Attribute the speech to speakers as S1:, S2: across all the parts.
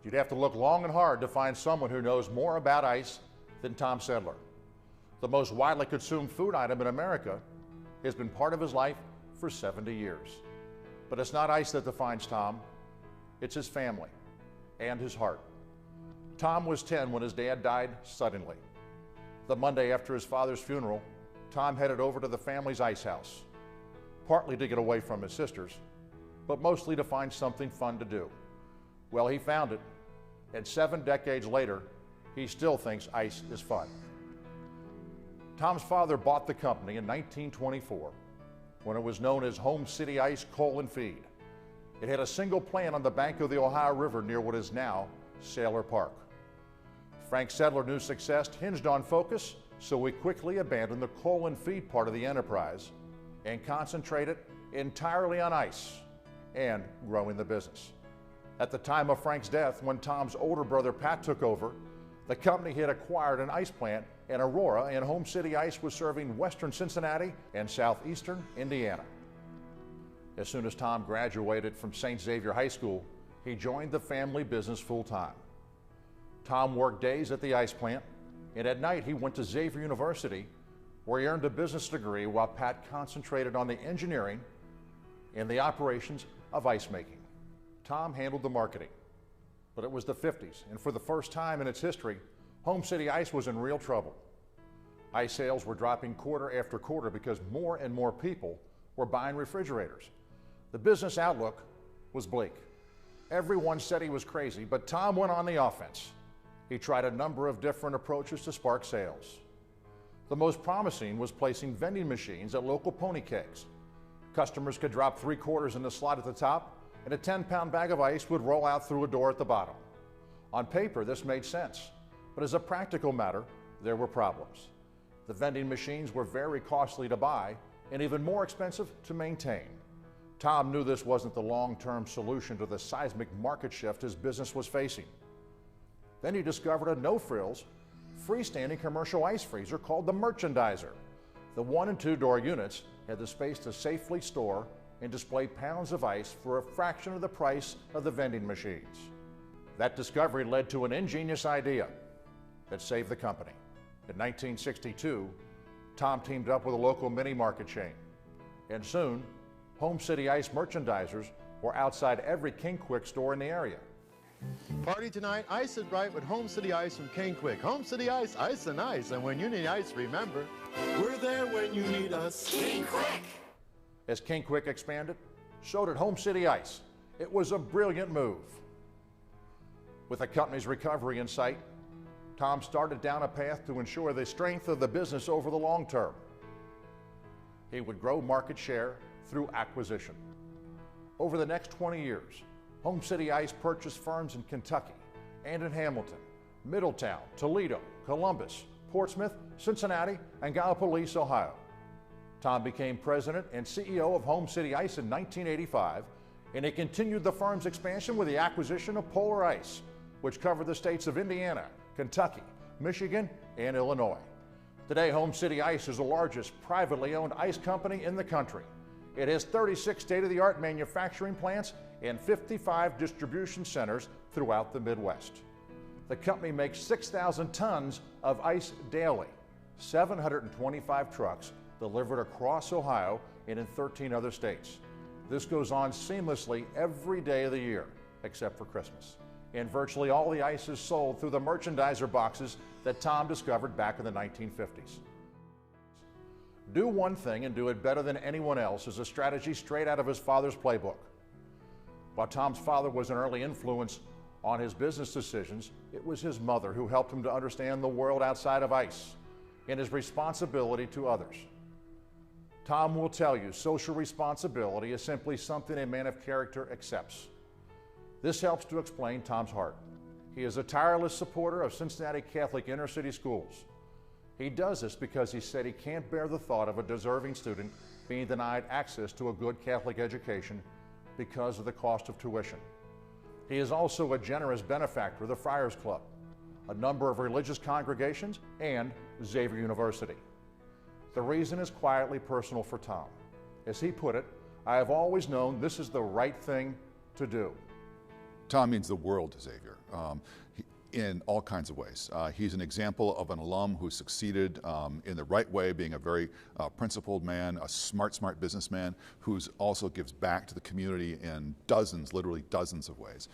S1: You'd have to look long and hard to find someone who knows more about ice than Tom Sedler. The most widely consumed food item in America has been part of his life for 70 years. But it's not ice that defines Tom, it's his family and his heart. Tom was 10 when his dad died suddenly. The Monday after his father's funeral, Tom headed over to the family's ice house, partly to get away from his sisters, but mostly to find something fun to do. Well, he found it, and 7 decades later, he still thinks ice is fun. Tom's father bought the company in 1924 when it was known as Home City Ice Coal and Feed. It had a single plant on the bank of the Ohio River near what is now Sedler Park. Frank Sedler knew success hinged on focus, so he quickly abandoned the coal and feed part of the enterprise and concentrated entirely on ice and growing the business. At the time of Frank's death, when Tom's older brother Pat took over, the company had acquired an ice plant in Aurora, and Home City Ice was serving western Cincinnati and southeastern Indiana. As soon as Tom graduated from St. Xavier High School, he joined the family business full-time. Tom worked days at the ice plant, and at night he went to Xavier University, where he earned a business degree while Pat concentrated on the engineering and the operations of ice making. Tom handled the marketing, but it was the 50s, and for the first time in its history, Home City Ice was in real trouble. Ice sales were dropping quarter after quarter because more and more people were buying refrigerators. The business outlook was bleak. Everyone said he was crazy, but Tom went on the offense. He tried a number of different approaches to spark sales. The most promising was placing vending machines at local pony kegs. Customers could drop 3/4 in the slot at the top, and a 10-pound bag of ice would roll out through a door at the bottom. On paper, this made sense, but as a practical matter, there were problems. The vending machines were very costly to buy and even more expensive to maintain. Tom knew this wasn't the long-term solution to the seismic market shift his business was facing. Then he discovered a no-frills, freestanding commercial ice freezer called the Merchandiser. The 1- and 2-door units had the space to safely store and display pounds of ice for a fraction of the price of the vending machines. That discovery led to an ingenious idea that saved the company. In 1962, Tom teamed up with a local mini-market chain, and soon, Home City Ice merchandisers were outside every King Quick store in the area.
S2: Party tonight, ice it right with Home City Ice from King Quick. Home City Ice, ice and ice. And when you need ice, remember, we're there when you need us. King Quick!
S1: As King Quick expanded, so did Home City Ice. It was a brilliant move. With the company's recovery in sight, Tom started down a path to ensure the strength of the business over the long term. He would grow market share through acquisition. Over the next 20 years, Home City Ice purchased firms in Kentucky and in Hamilton, Middletown, Toledo, Columbus, Portsmouth, Cincinnati, and Gallipolis, Ohio. Tom became president and CEO of Home City Ice in 1985, and he continued the firm's expansion with the acquisition of Polar Ice, which covered the states of Indiana, Kentucky, Michigan, and Illinois. Today, Home City Ice is the largest privately owned ice company in the country. It has 36 state-of-the-art manufacturing plants and 55 distribution centers throughout the Midwest. The company makes 6,000 tons of ice daily, 725 trucks delivered across Ohio and in 13 other states. This goes on seamlessly every day of the year, except for Christmas. And virtually all the ice is sold through the Merchandiser boxes that Tom discovered back in the 1950s. Do one thing and do it better than anyone else is a strategy straight out of his father's playbook. While Tom's father was an early influence on his business decisions, it was his mother who helped him to understand the world outside of ice and his responsibility to others. Tom will tell you social responsibility is simply something a man of character accepts. This helps to explain Tom's heart. He is a tireless supporter of Cincinnati Catholic inner-city schools. He does this because he said he can't bear the thought of a deserving student being denied access to a good Catholic education because of the cost of tuition. He is also a generous benefactor of the Friars Club, a number of religious congregations, and Xavier University. The reason is quietly personal for Tom. As he put it, I have always known this is the right thing to do.
S3: Tom means the world to Xavier. In all kinds of ways. He's an example of an alum who succeeded in the right way, being a very principled man, a smart businessman, who also gives back to the community in dozens, literally dozens of ways.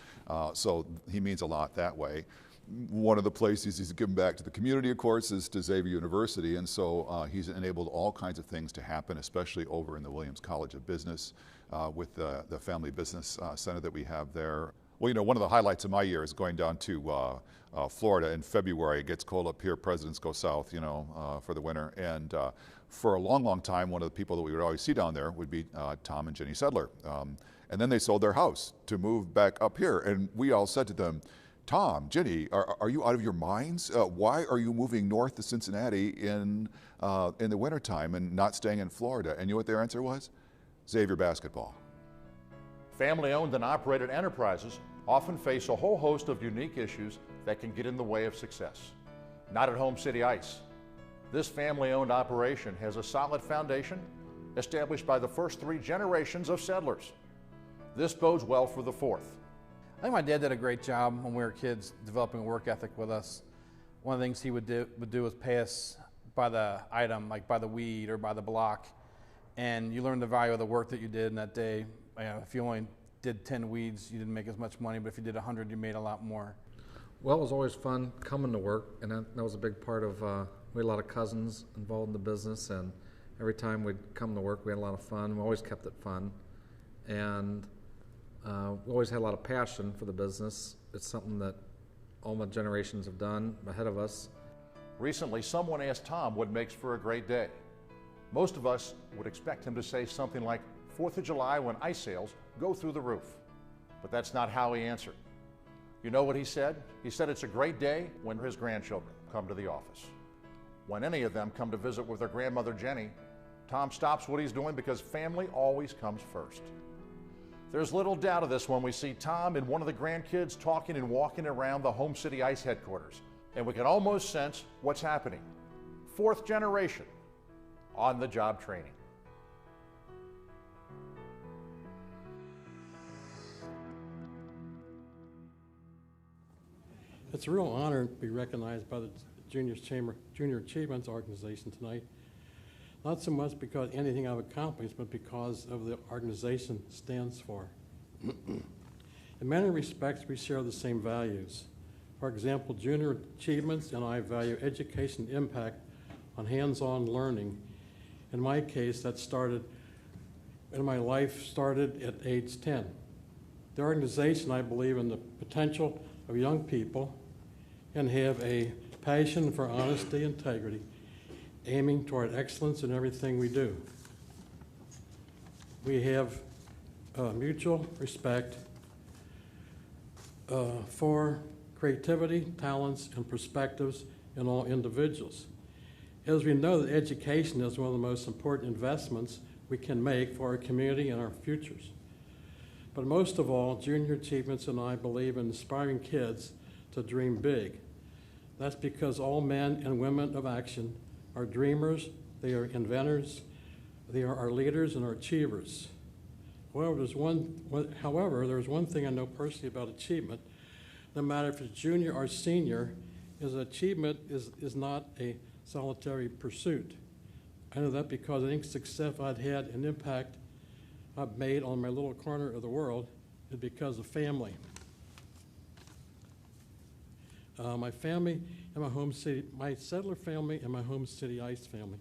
S3: So he means a lot that way. One of the places he's given back to the community, of course, is to Xavier University, and so he's enabled all kinds of things to happen, especially over in the Williams College of Business with the Family Business Center that we have there. Well, you know, one of the highlights of my year is going down to Florida in February. It gets cold up here. Presidents go south, you know, for the winter. And for a long, long time, one of the people that we would always see down there would be Tom and Jenny Sedler. And then they sold their house to move back up here. And we all said to them, Tom, Jenny, are you out of your minds? Why are you moving north to Cincinnati in the wintertime and not staying in Florida? And you know what their answer was? Xavier basketball.
S1: Family-owned and operated enterprises often face a whole host of unique issues that can get in the way of success. Not at Home City Ice. This family-owned operation has a solid foundation established by the first 3 generations of Sedlers. This bodes well for the 4th.
S4: I think my dad did a great job when we were kids developing a work ethic with us. One of the things he would do was pay us by the item, like by the weed or by the block. And you learn the value of the work that you did in that day. If you only did 10 weeds, you didn't make as much money, but if you did 100, you made a lot more.
S5: Well, it was always fun coming to work, and that was a big part of, we had a lot of cousins involved in the business, and every time we'd come to work, we had a lot of fun. We always kept it fun, and we always had a lot of passion for the business. It's something that all my generations have done ahead of us.
S1: Recently, someone asked Tom what makes for a great day. Most of us would expect him to say something like 4th of July when ice sales go through the roof. But that's not how he answered. You know what he said? He said it's a great day when his grandchildren come to the office. When any of them come to visit with their grandmother Jenny, Tom stops what he's doing because family always comes first. There's little doubt of this when we see Tom and one of the grandkids talking and walking around the Home City Ice headquarters. And we can almost sense what's happening. 4th generation on the job training.
S6: It's a real honor to be recognized by the Junior Achievements Organization tonight. Not so much because anything I've accomplished, but because of the organization stands for. In many respects, we share the same values. For example, Junior Achievements and I value education impact on hands-on learning. In my case, that started, and my life started at age 10. The organization, I believe in the potential of young people and have a passion for honesty and integrity, aiming toward excellence in everything we do. We have mutual respect for creativity, talents, and perspectives in all individuals. As we know that education is one of the most important investments we can make for our community and our futures. But most of all, Junior Achievements and I believe in inspiring kids to dream big. That's because all men and women of action are dreamers, they are inventors, they are our leaders and our achievers. However, there's one thing I know personally about achievement. No matter if it's junior or senior, achievement is not a solitary pursuit. I know that because I think success I've had an impact I've made on my little corner of the world is because of family. My family and my home city, my Sedler family and my Home City Ice family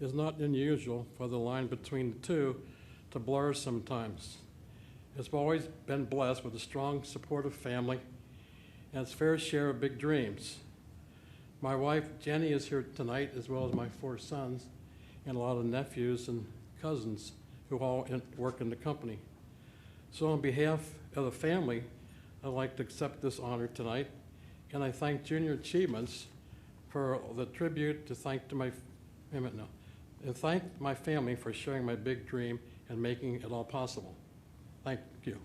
S6: is not unusual for the line between the two to blur sometimes. It's always been blessed with a strong, supportive family and its fair share of big dreams. My wife, Jenny, is here tonight, as well as my 4 sons and a lot of nephews and cousins who all work in the company. So on behalf of the family, I'd like to accept this honor tonight, and I thank Junior Achievements for the tribute to thank my family for sharing my big dream and making it all possible. Thank you.